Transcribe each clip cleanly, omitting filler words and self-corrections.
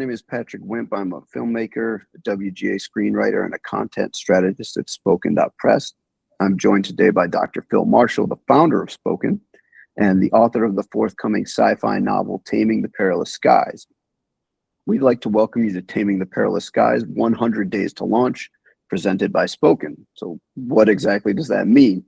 name is Patrick Wimp. I'm a filmmaker, a WGA screenwriter, and a content strategist at Spoken.press. I'm joined today by Dr. Phil Marshall, the founder of Spoken, and the author of the forthcoming sci-fi novel, Taming the Perilous Skies. We'd like to welcome you to Taming the Perilous Skies, 100 Days to Launch, presented by Spoken. So what exactly does that mean?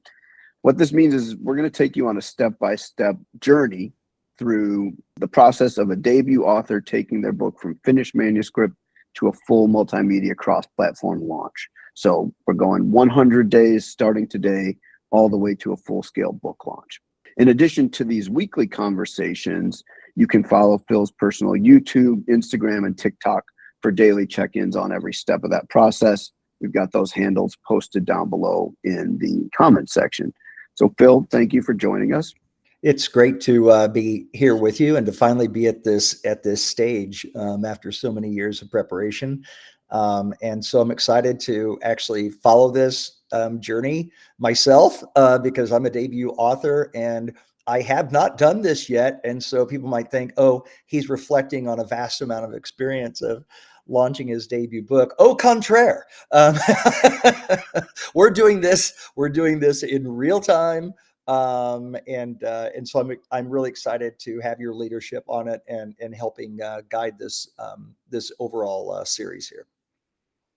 What this means is we're going to take you on a step-by-step journey through the process of a debut author taking their book from finished manuscript to a full multimedia cross-platform launch. So we're going 100 days starting today, all the way to a full-scale book launch. In addition to these weekly conversations, you can follow Phil's personal YouTube, Instagram, and TikTok for daily check-ins on every step of that process. We've got those handles posted down below in the comment section. So Phil, thank you for joining us. It's great to be here with you and to finally be at this stage after so many years of preparation. And so I'm excited to actually follow this journey myself because I'm a debut author and I have not done this yet. And so people might think, oh, he's reflecting on a vast amount of experience of launching his debut book. Au contraire. We're doing this in real time. And so I'm really excited to have your leadership on it and helping guide this overall series here.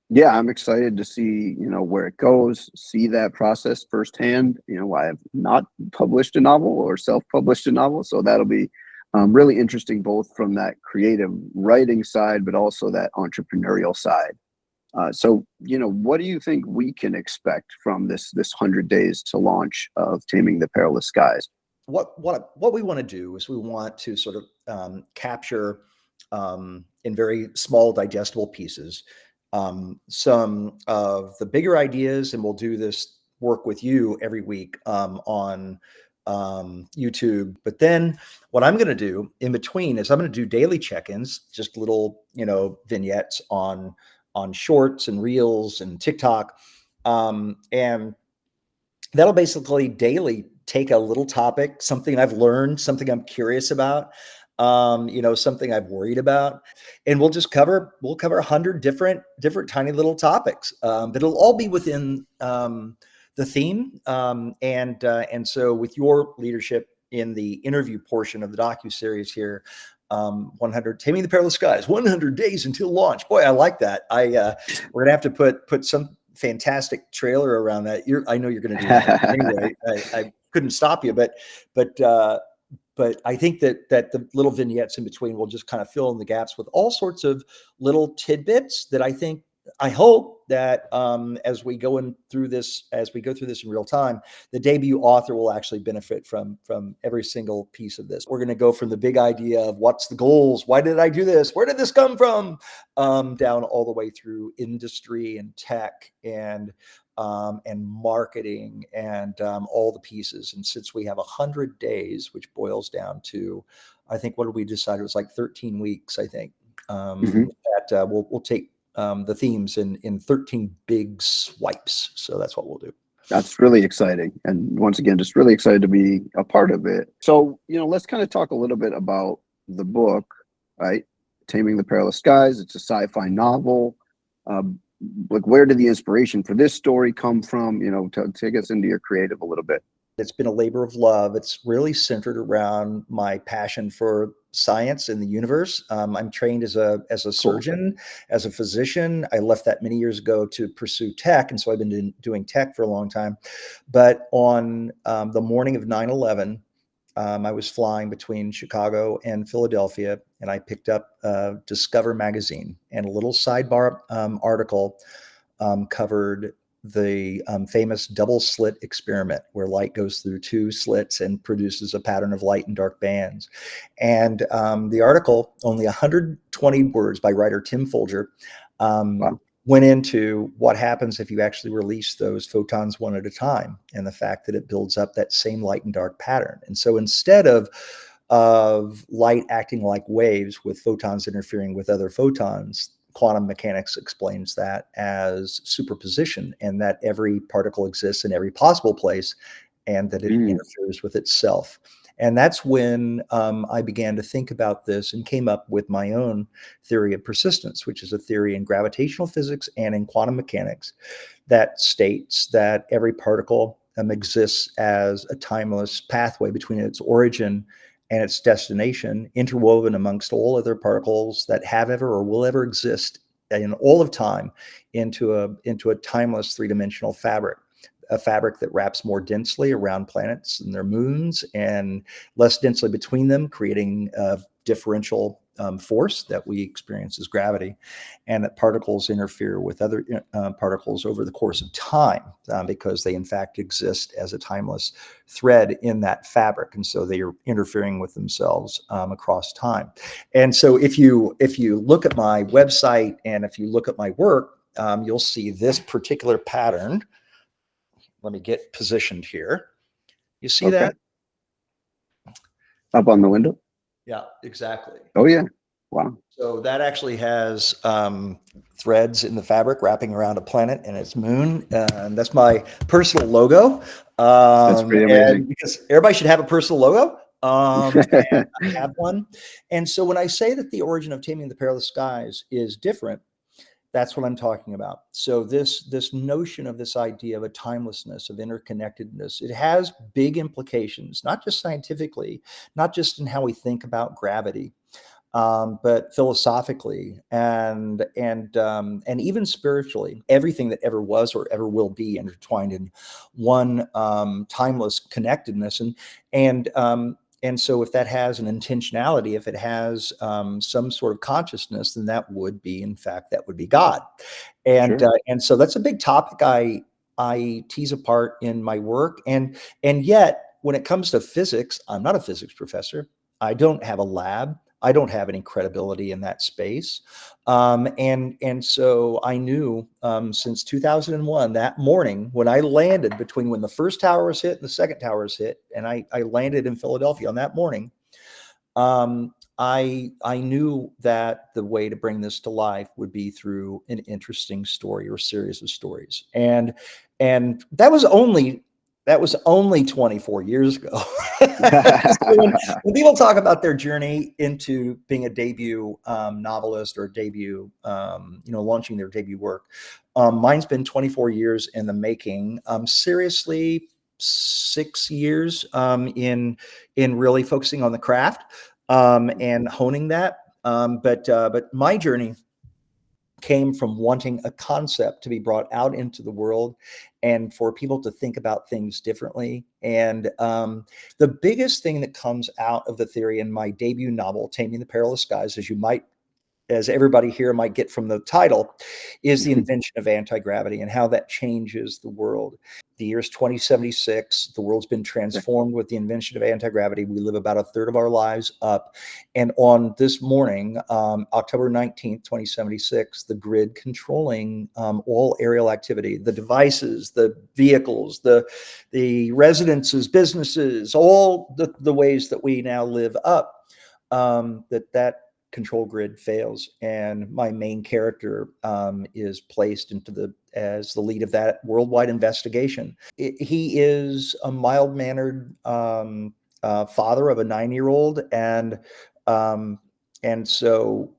Yeah, I'm excited to see, where it goes, see that process firsthand. I have not published a novel or self-published a novel, so that'll be really interesting, both from that creative writing side, but also that entrepreneurial side. So, what do you think we can expect from this 100 days to launch of Taming the Perilous Skies? What we want to do is we want to sort of capture in very small, digestible pieces some of the bigger ideas, and we'll do this work with you every week on YouTube. But then what I'm going to do in between is I'm going to do daily check-ins, just little, vignettes on shorts and reels and TikTok. And that'll basically daily take a little topic, something I've learned, something I'm curious about, something I've worried about, and we'll cover 100 different tiny little topics. But it'll all be within the theme. And so with your leadership in the interview portion of the docuseries here, 100 Taming the Perilous Skies, 100 days until launch. Boy, I like that. We're gonna have to put some fantastic trailer around that. I know you're gonna do that anyway. I couldn't stop you, but I think that the little vignettes in between will just kind of fill in the gaps with all sorts of little tidbits that I hope that as we go through this in real time, the debut author will actually benefit from every single piece of this. We're going to go from the big idea of what's the goals, why did I do this, where did this come from, down all the way through industry and tech and marketing and all the pieces. And since we have 100 days, which boils down to, I think, what did we decide? It was like 13 weeks, I think, that we'll take the themes in 13 big swipes. So that's what we'll do. That's really exciting. And once again, just really excited to be a part of it. So, let's kind of talk a little bit about the book, right? Taming the Perilous Skies. It's a sci-fi novel. Where did the inspiration for this story come from? Take us into your creative a little bit. It's been a labor of love. It's really centered around my passion for science and the universe. I'm trained as a surgeon, as a physician. I left that many years ago to pursue tech, and so I've been doing tech for a long time. But on the morning of 9/11, I was flying between Chicago and Philadelphia, and I picked up Discover magazine, and a little sidebar article covered the famous double slit experiment, where light goes through two slits and produces a pattern of light and dark bands. And the article, only 120 words by writer Tim Folger, went into what happens if you actually release those photons one at a time, and the fact that it builds up that same light and dark pattern. And so instead of light acting like waves with photons interfering with other photons, quantum mechanics explains that as superposition, and that every particle exists in every possible place and that it interferes with itself. And that's when I began to think about this and came up with my own theory of persistence, which is a theory in gravitational physics and in quantum mechanics that states that every particle exists as a timeless pathway between its origin and its destination, interwoven amongst all other particles that have ever or will ever exist in all of time into a timeless three-dimensional fabric, a fabric that wraps more densely around planets and their moons and less densely between them, creating a differential force that we experience as gravity, and that particles interfere with other particles over the course of time because they in fact exist as a timeless thread in that fabric, and so they are interfering with themselves across time. And so if you look at my website and if you look at my work, you'll see this particular pattern. Let me get positioned here. You see Okay. that? Up on the window? Yeah, exactly. Oh, yeah. Wow. So that actually has threads in the fabric wrapping around a planet and its moon. And that's my personal logo. That's pretty amazing. And because everybody should have a personal logo. And I have one. And so when I say that the origin of Taming the Perilous Skies is different, that's what I'm talking about. So this notion of this idea of a timelessness, of interconnectedness, it has big implications, not just scientifically, not just in how we think about gravity, but philosophically and even spiritually. Everything that ever was or ever will be intertwined in one timeless connectedness, and so if that has an intentionality, if it has some sort of consciousness, then that would be, in fact, that would be God. And Sure. and so that's a big topic I tease apart in my work. And yet, when it comes to physics, I'm not a physics professor. I don't have a lab. I don't have any credibility in that space. And so I knew since 2001, that morning when I landed, between when the first tower was hit and the second tower was hit, and I landed in Philadelphia on that morning, I knew that the way to bring this to life would be through an interesting story or series of stories. And that was only 24 years ago. So when people talk about their journey into being a debut novelist or debut, launching their debut work, mine's been 24 years in the making. Seriously, 6 years in really focusing on the craft and honing that. But my journey came from wanting a concept to be brought out into the world and for people to think about things differently. And the biggest thing that comes out of the theory in my debut novel, Taming the Perilous Skies, as everybody here might get from the title, is the invention of anti-gravity and how that changes the world. The year is 2076. The world's been transformed with the invention of anti-gravity. We live about a third of our lives up. And on this morning, October 19th, 2076, the grid controlling all aerial activity, the devices, the vehicles, the residences, businesses, all the ways that we now live up, that control grid fails, and my main character is placed as the lead of that worldwide investigation. He is a mild-mannered father of a 9-year-old, and so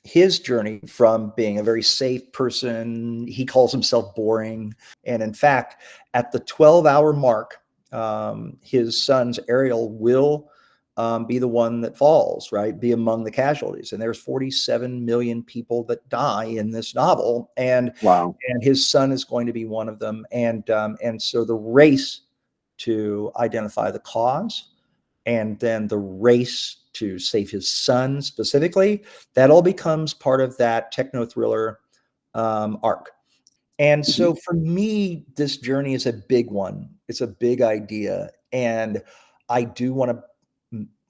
his journey from being a very safe person, he calls himself boring, and in fact, at the 12-hour mark, his son's Ariel will be the one that falls, right? Be among the casualties. And there's 47 million people that die in this novel, and Wow. his son is going to be one of them. And so the race to identify the cause, and then the race to save his son specifically, that all becomes part of that techno thriller arc. And so for me, this journey is a big one. It's a big idea, and I do want to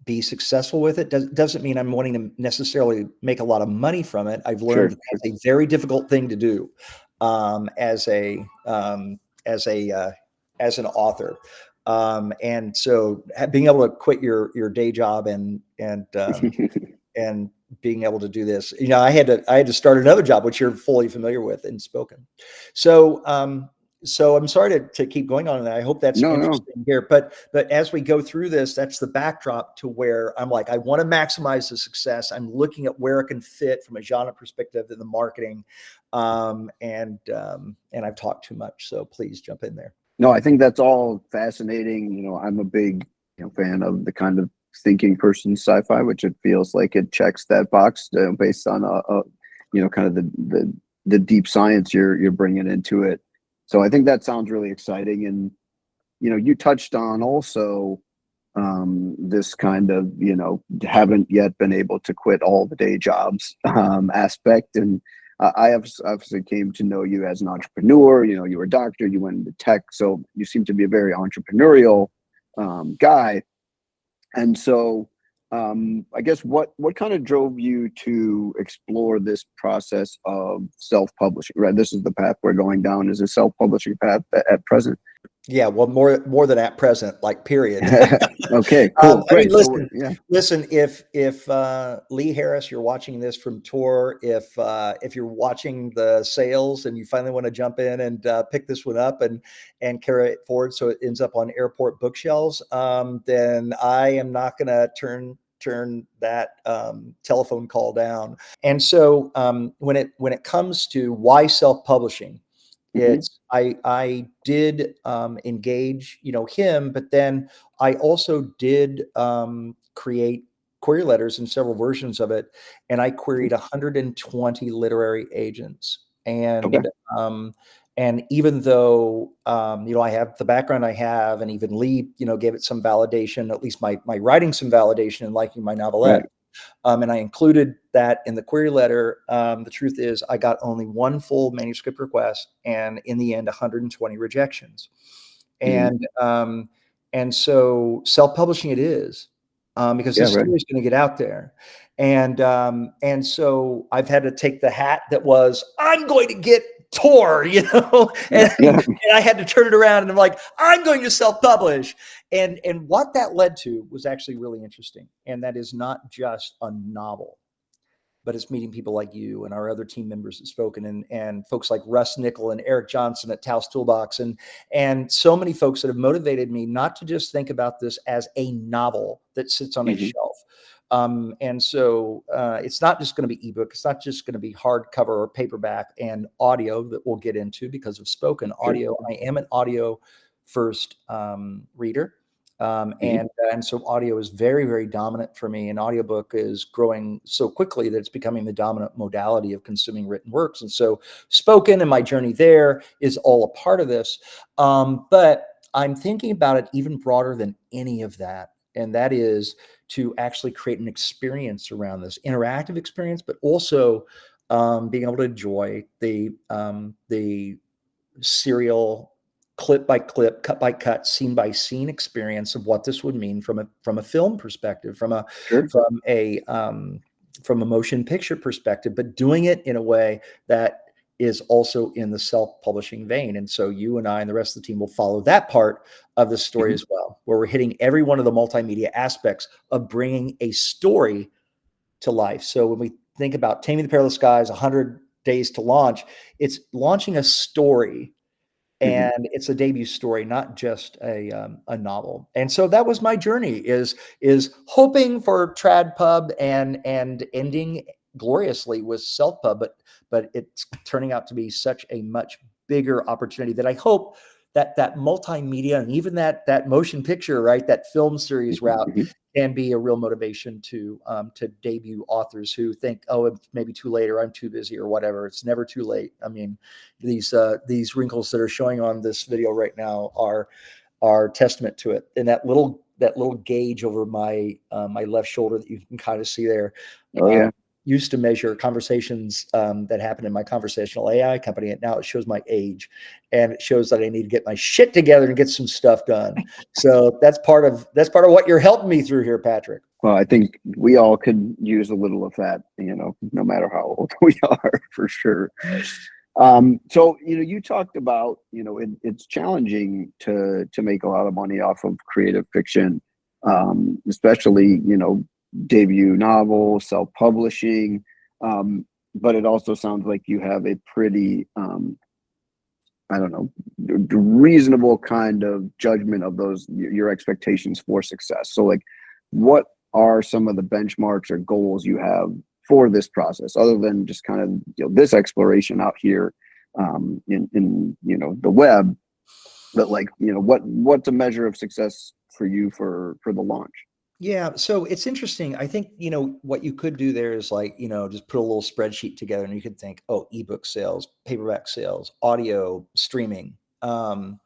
be successful with it. Doesn't mean I'm wanting to necessarily make a lot of money from it. I've learned Sure. that's a very difficult thing to do as an author. And so being able to quit your day job and being able to do this, I had to start another job, which you're fully familiar with in Spoken. So so I'm sorry to keep going on, and I hope that's No, no. interesting here. But as we go through this, that's the backdrop to where I'm like, I want to maximize the success. I'm looking at where it can fit from a genre perspective in the marketing, and I've talked too much, so please jump in there. No, I think that's all fascinating. I'm a big fan of the kind of thinking person sci-fi, which it feels like it checks that box based on kind of the deep science you're bringing into it. So I think that sounds really exciting. And you touched on also this kind of haven't yet been able to quit all the day jobs aspect. And I have obviously came to know you as an entrepreneur. You were a doctor, you went into tech, so you seem to be a very entrepreneurial guy. And so I guess what kind of drove you to explore this process of self-publishing, right? This is the path we're going down, is a self-publishing path at present. Yeah, well, more than at present, like period. Okay, cool, great. Listen, So, yeah. listen. If Lee Harris, you're watching this from tour, if you're watching the sales and you finally want to jump in and pick this one up and carry it forward, so it ends up on airport bookshelves, then I am not going to turn that telephone call down. And so when it comes to why self-publishing, Mm-hmm. it's I did engage him, but then I also did create query letters in several versions of it, and I queried 120 literary agents. Okay. And even though I have the background I have, and even Lee gave it some validation, at least my writing some validation and liking my novelette. Right. And I included that in the query letter. The truth is, I got only one full manuscript request, and in the end, 120 rejections. Mm-hmm. And so self-publishing it is, because Yeah, this right. story is going to get out there. And so I've had to take the hat that was, I'm going to get Tor, Yeah, yeah. and I had to turn it around, and I'm like, I'm going to self-publish. And what that led to was actually really interesting. And that is not just a novel, but it's meeting people like you and our other team members at Spoken, and folks like Russ Nickel and Eric Johnson at Taos Toolbox, and so many folks that have motivated me not to just think about this as a novel that sits on a Mm-hmm. shelf. And so it's not just going to be ebook. It's not just going to be hardcover or paperback and audio that we'll get into because of Spoken Sure. audio. I am an audio first reader. Mm-hmm. And so audio is very, very dominant for me, and audiobook is growing so quickly that it's becoming the dominant modality of consuming written works. And so Spoken and my journey there is all a part of this. But I'm thinking about it even broader than any of that. And that is to actually create an experience around this interactive experience, but also being able to enjoy the serial, clip by clip, cut by cut, scene by scene experience of what this would mean from a film perspective, Sure. from a motion picture perspective, but doing it in a way that is also in the self-publishing vein. And so you and I and the rest of the team will follow that part of the story Mm-hmm. as well, where we're hitting every one of the multimedia aspects of bringing a story to life. So when we think about Taming the Perilous Skies, 100 days to launch, it's launching a story, Mm-hmm. and it's a debut story, not just a novel. And so that was my journey, is hoping for trad pub and ending gloriously with self pub, but it's turning out to be such a much bigger opportunity that I hope that multimedia and even that motion picture, right, that film series route Mm-hmm. can be a real motivation to debut authors who think, oh, it may be too late, or I'm too busy, or whatever. It's never too late. I mean, these wrinkles that are showing on this video right now are testament to it. And that little gauge over my my left shoulder that you can kind of see there, Oh, yeah. used to measure conversations that happened in my conversational AI company, and now it shows my age, and it shows that I need to get my shit together and get some stuff done. So that's part of what you're helping me through here, Patrick. Well, I think we all could use a little of that, no matter how old we are, for sure. So, you talked about, it's challenging to make a lot of money off of creative fiction, especially, debut novel, self-publishing. But it also sounds like you have a pretty I don't know, reasonable kind of judgment of those, your expectations for success. So like, what are some of the benchmarks or goals you have for this process, other than just kind of, this exploration out here in the web, but like, what's a measure of success for you for the launch? Yeah, so it's interesting. I think, what you could do there is like, just put a little spreadsheet together and you could think, oh, ebook sales, paperback sales, audio, streaming. Mhm.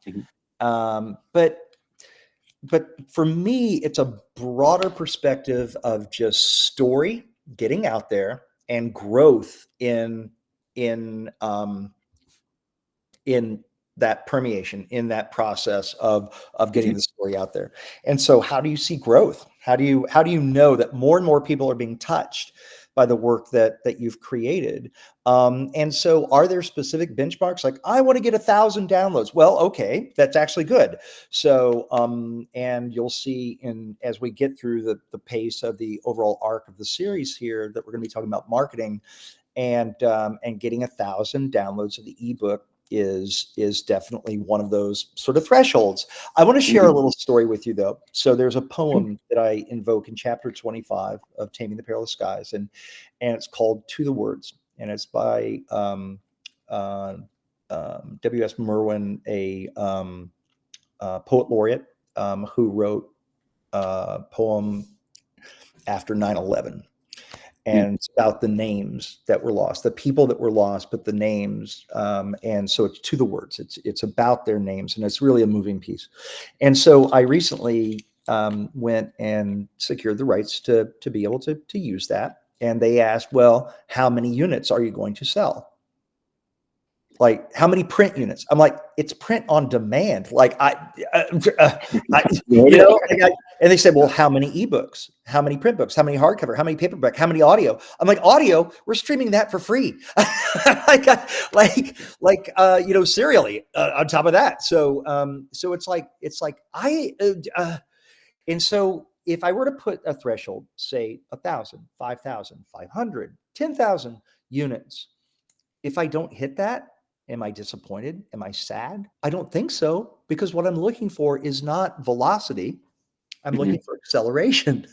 But for me, it's a broader perspective of just story getting out there and growth in in that permeation, in that process of getting Mhm. the story out there. And so how do you see growth? How do you know that more and more people are being touched by the work that you've created? And so are there specific benchmarks? Like, I want to get 1,000 downloads. Well, okay, that's actually good. So and you'll see as we get through the pace of the overall arc of the series here, that we're going to be talking about marketing, and getting 1,000 downloads of the ebook is definitely one of those sort of thresholds. I want to share a Mhm. little story with you, though. So there's a Sure. poem that I invoke in chapter 25 of Taming the Perilous Skies, and it's called "To the Words," and it's by W.S. Merwin, a poet laureate, who wrote a poem after 9/11. Mm. And it's about the names that were lost, the people that were lost, but the names. And so it's to the words. It's about their names, and it's really a moving piece. And so I recently went and secured the rights to be able to use that. And they asked, well, how many units are you going to sell? Like, how many print units? I'm like, it's print on demand. Like I and they said, well, how many ebooks? How many print books? How many hardcover? How many paperback? How many audio? I'm like, audio, we're streaming that for free. Serially on top of that. So it's like and so if I were to put a threshold, say 1,000, 5,000, 500, 10,000 units, if I don't hit that, am I disappointed? Am I sad? I don't think so, because what I'm looking for is not velocity. I'm looking Mhm. for acceleration.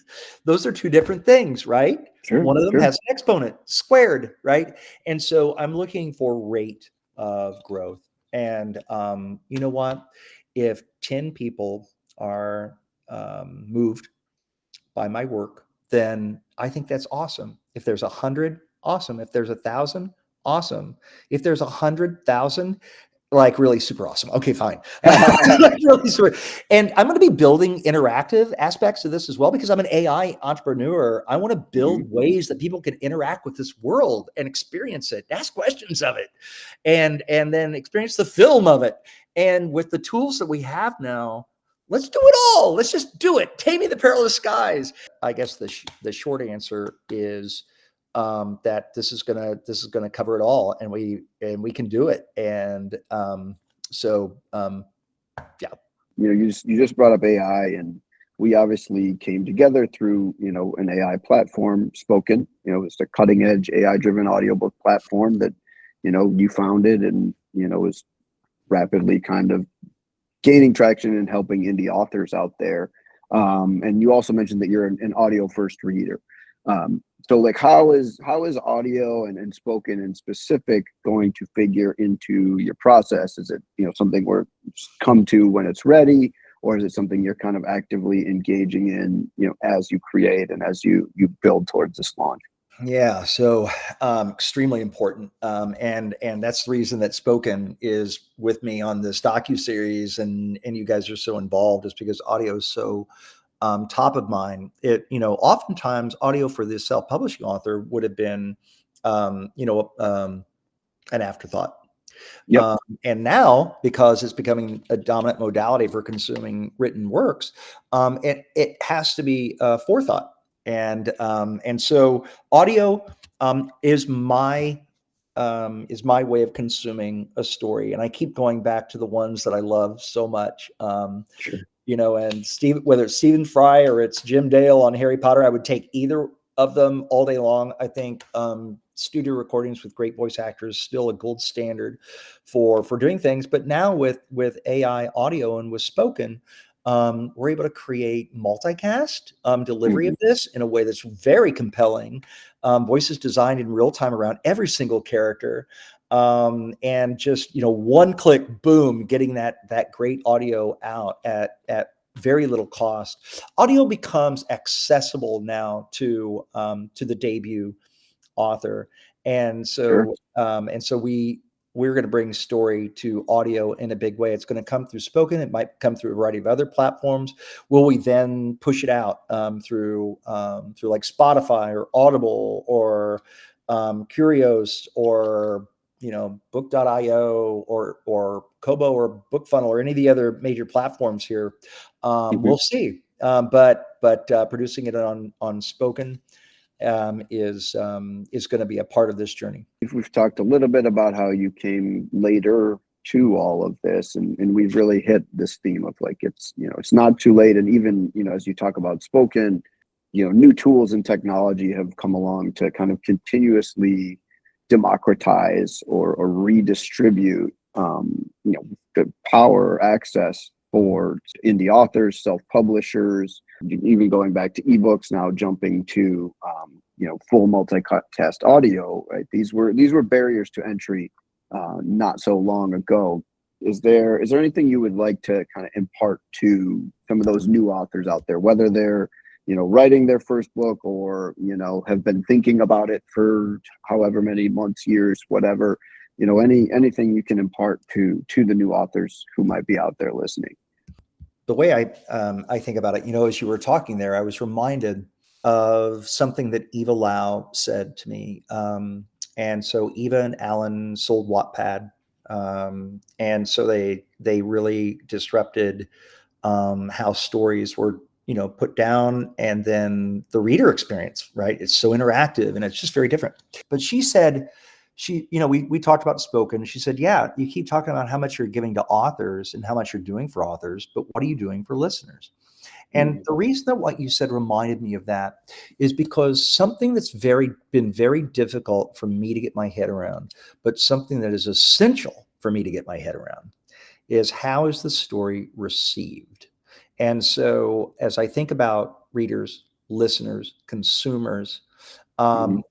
Those are two different things, right? Sure, One of them sure. has an exponent squared, right? And so I'm looking for rate of growth. And you know what? If 10 people are moved by my work, then I think that's awesome. If there's 100, awesome. If there's 1,000, awesome. If there's 100,000, like, really super awesome. Okay, fine. Like, really super. And I'm going to be building interactive aspects of this as well, because I'm an AI entrepreneur. I want to Mhm. build ways that people can interact with this world and experience it, ask questions of it, and then experience the film of it. And with the tools that we have now, let's do it all. Let's just do it. Taming the Perilous Skies. I guess the short answer is that this is gonna cover it all, and we can do it. And yeah. You just brought up AI, and we obviously came together through an AI platform, Spoken. It's a cutting edge AI driven audiobook platform that you founded, and is rapidly kind of gaining traction and helping indie authors out there. And you also mentioned that you're an audio first reader. So like, how is audio and spoken in specific going to figure into your process? Is it something where come to when it's ready, or is it something you're kind of actively engaging in as you create and as you build towards this launch? Yeah, so extremely important, and that's the reason that Spoken is with me on this docuseries, and you guys are so involved, is because audio is so top of mind. Oftentimes audio for the self-publishing author would have been, an afterthought. Yep. And now, because it's becoming a dominant modality for consuming written works, it has to be forethought. And so audio is my way of consuming a story, and I keep going back to the ones that I love so much. Sure. And whether it's Stephen Fry or it's Jim Dale on Harry Potter, I would take either of them all day long. I think studio recordings with great voice actors, still a gold standard for doing things. But now with AI audio and with spoken, we're able to create multicast delivery Mhm. of this in a way that's very compelling. Voices designed in real time around every single character, and just one click, boom, getting that great audio out at very little cost. Audio becomes accessible now to the debut author, and Sure. so we're going to bring story to audio in a big way. It's going to come through spoken. It might come through a variety of other platforms. Will we then push it out through like Spotify or Audible or Curios or book.io or Kobo or BookFunnel or any of the other major platforms here? Mhm. We'll see. But producing it on spoken is going to be a part of this journey. We've talked a little bit about how you came later to all of this, and we've really hit this theme of like it's not too late. And even as you talk about spoken, new tools and technology have come along to kind of continuously democratize or redistribute the power access for indie authors, self-publishers, even going back to ebooks, now jumping to full multicast audio. Right, these were barriers to entry not so long ago. Is there anything you would like to kind of impart to some of those new authors out there, whether they're writing their first book or have been thinking about it for however many months, years, whatever? Anything you can impart to the new authors who might be out there listening? The way I think about it, as you were talking there, I was reminded of something that Eva Lau said to me. And so Eva and Alan sold Wattpad, and so they really disrupted how stories were put down, and then the reader experience. Right, it's so interactive, and it's just very different. But she said, we talked about spoken. She said, yeah, you keep talking about how much you're giving to authors and how much you're doing for authors, but what are you doing for listeners? And Mhm. the reason that what you said reminded me of that is because something that's been very difficult for me to get my head around, but something that is essential for me to get my head around, is how is the story received? And so as I think about readers, listeners, consumers, Mhm.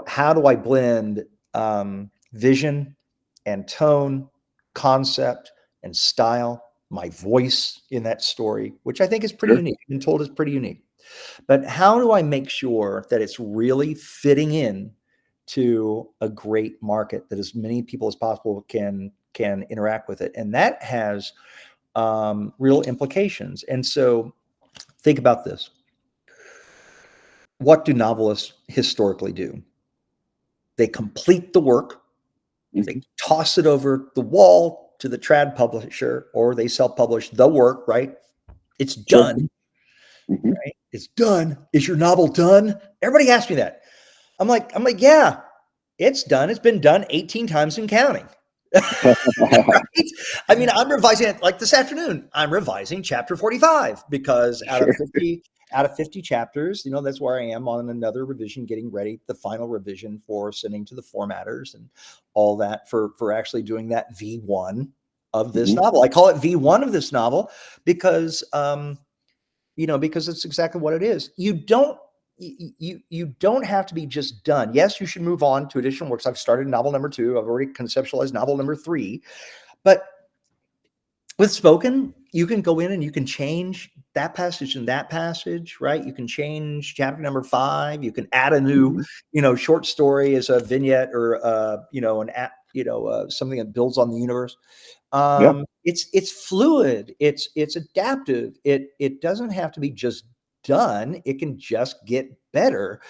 how do I blend vision and tone, concept and style, my voice in that story, which I think is pretty Sure. unique. I've been told it's pretty unique. But how do I make sure that it's really fitting in to a great market, that as many people as possible can interact with it? And that has real implications. And so think about this. What do novelists historically do? They complete the work, they Mhm. toss it over the wall to the trad publisher, or they self-publish the work, right? It's Sure. done, Mhm. right? It's done. Is your novel done? Everybody asks me that. I'm like, yeah, it's done. It's been done 18 times and counting. Right? I mean, I'm revising it like this afternoon. I'm revising chapter 45 because Sure. out of 50 chapters, that's where I am on another revision, getting ready, the final revision for sending to the formatters and all that for actually doing that V1 of this Mhm. novel. I call it V1 of this novel because because it's exactly what it is. You don't have to be just done. Yes, you should move on to additional works. I've started novel number 2. I've already conceptualized novel number 3. But with spoken, you can go in and you can change that passage and that passage, right? You can change chapter number 5. You can add a new, Mhm. short story as a vignette or something that builds on the universe. Yeah. It's fluid. It's adaptive. It doesn't have to be just done. It can just get better.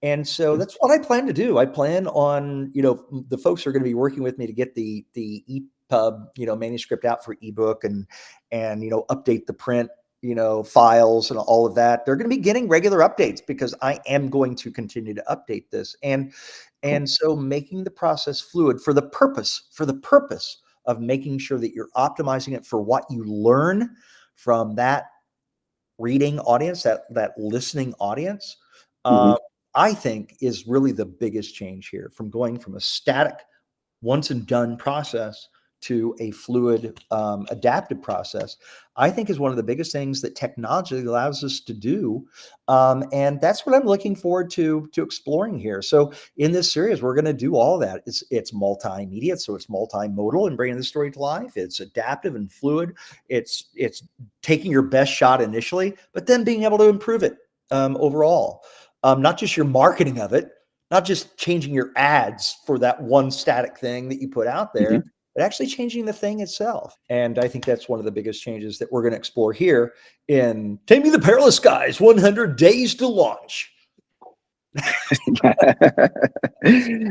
And so that's what I plan to do. I plan on, the folks who are going to be working with me to get the EPUB, manuscript out for ebook and update the print, files and all of that. They're going to be getting regular updates because I am going to continue to update this. Cool. And so making the process fluid for the purpose of making sure that you're optimizing it for what you learn from that reading audience, that listening audience. Mhm. Uh, I think is really the biggest change here, from going from a static once and done process to a fluid, adaptive process, I think is one of the biggest things that technology allows us to do. And that's what I'm looking forward to exploring here. So in this series, we're going to do all that. It's multimedia, so it's multimodal and bringing the story to life. It's adaptive and fluid. It's taking your best shot initially, but then being able to improve it overall. Not just your marketing of it, not just changing your ads for that one static thing that you put out there, but actually changing the thing itself. And I think that's one of the biggest changes that we're going to explore here in Taming the Perilous Skies, 100 Days to Launch.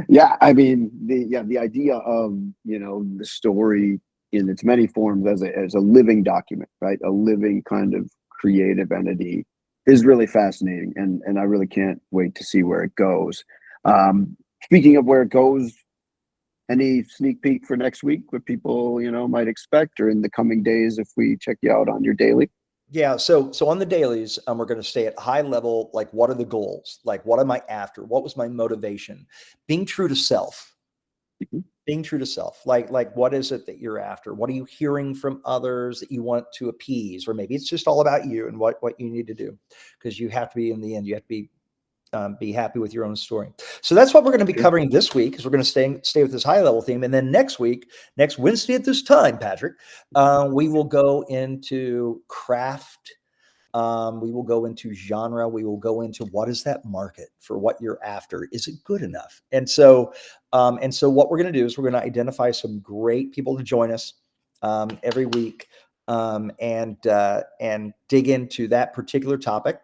Yeah, I mean, the idea of, the story in its many forms as a living document, right? A living kind of creative entity is really fascinating, and I really can't wait to see where it goes. Speaking of where it goes, any sneak peek for next week, what people might expect, or in the coming days if we check you out on your daily? Yeah, so on the dailies, we're going to stay at high level. Like, what are the goals? Like, what am I after? What was my motivation? Being true to self. Being true to self. Like what is it that you're after? What are you hearing from others that you want to appease? Or maybe it's just all about you and what you need to do, because you have to be, in the end, you have to be happy with your own story. So that's what we're going to be covering this week, is we're going to stay with this high level theme. And then next week, next Wednesday at this time, Patrick, we will go into craft. We will go into genre. We will go into what is that market for what you're after? Is it good enough? And so what we're going to do is we're going to identify some great people to join us every week, and dig into that particular topic.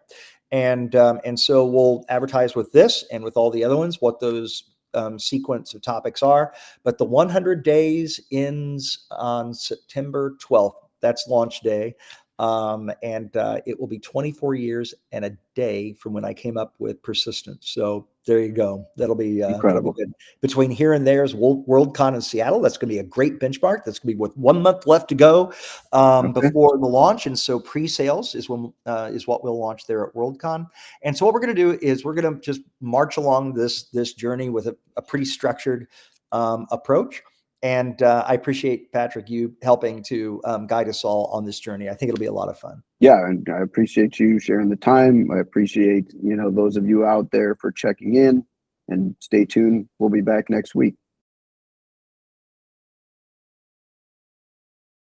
And so we'll advertise with this and with all the other ones what those sequence of topics are. But the 100 days ends on September 12th. That's launch day. It will be 24 years and a day from when I came up with persistence. So there you go. That'll be Incredible. good. Between here and there is Worldcon in Seattle. That's going to be a great benchmark. That's going to be with 1 month left to go before the launch. And so pre-sales is what we'll launch there at Worldcon. And so what we're going to do is we're going to just march along this journey with a pretty structured approach. And I appreciate, Patrick, you helping to guide us all on this journey. I think it'll be a lot of fun. Yeah, and I appreciate you sharing the time. I appreciate, those of you out there for checking in, and stay tuned. We'll be back next week.